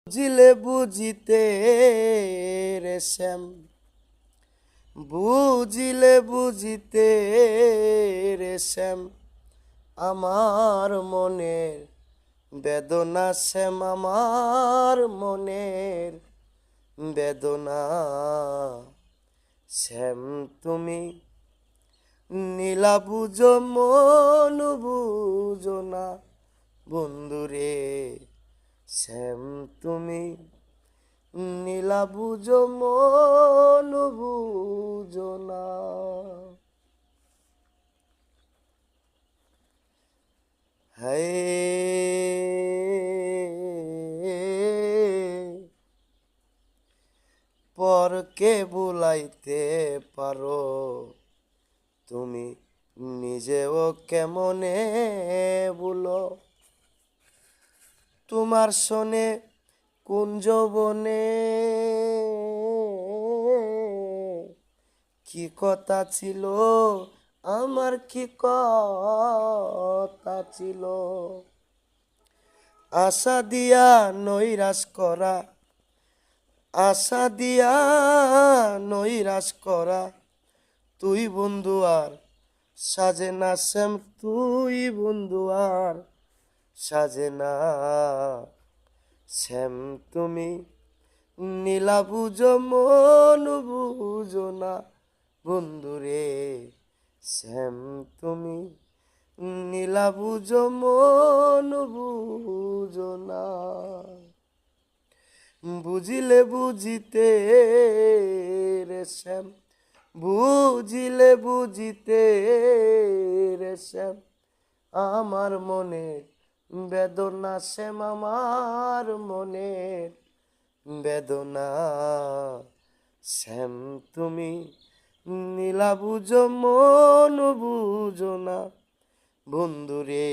বুঝিলে বুঝিতে রে শ্যাম, বুঝিলে বুঝিতে রে শ্যাম, আমার মনের বেদনা শ্যাম, আমার মনের বেদনা শ্যাম। তুমি নীলা বুঝো মন বুঝো না বন্ধুরে শ্যাম। তুমি নীলা বুঝো মন বুঝো না। পরকে বুলাইতে পারো তুমি নিজেও কেমনে বলো। তোমার শোনে কুঞ্জ বনে কি কথা ছিল, আমার কি কথা ছিল। আশা দিয়া নৈরাশ করা, আশা দিয়া নৈরাশ করা, তুই বন্ধু আর সাজে না শ্যাম, তুই বন্ধু আর সাজে না শ্যাম। তুমি নীলা বুঝো মন বুঝো না বন্ধুরে শ্যাম। তুমি নীলা বুঝো মন বুঝো না। বুঝিলে বুঝিতে রে শ্যাম, বুঝিলে বুঝিতে রে শ্যাম, আমার মনের বেদনা শ্যাম, আমার মনের বেদনা শ্যাম। তুমি নীলা বুঝো মন বুঝো না বন্ধুরে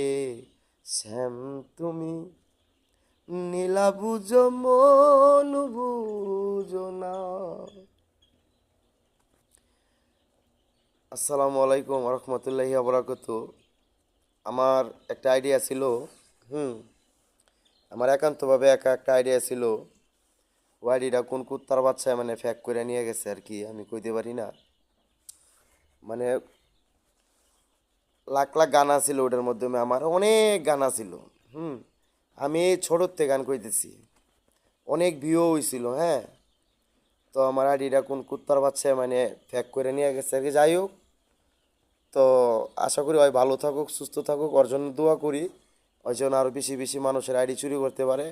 শ্যাম। তুমি নীলা বুঝো মন বুঝো না। আসসালামু আলাইকুম রহমতুল্লাহি আবরাকাতু। আমার একটা আইডিয়া ছিল, আমার একান্তভাবে একটা আইডিয়া ছিল। ওই আইডিয়াটা কোন কুত্তার বাচ্চায় মানে ফ্যাক করে নিয়ে গেছে আর কি, আমি কইতে পারি না। মানে লাখ লাখ গান ছিল ওটার মাধ্যমে, আমার অনেক গান ছিল। আমি ছোটোর থেকে গান কইতেছি, অনেক ভিউ হয়েছিল। হ্যাঁ, তো আমার আইডিটা কোন কুত্তার বাচ্চায় মানে ফ্যাক করে নিয়ে গেছে আর কি। যাই হোক, তো আশা করি ওই ভালো থাকুক, সুস্থ থাকুক, ওর জন্য দোয়া করি, ওই জন্য আরও বেশি বেশি মানুষের আইডি চুরি করতে পারে।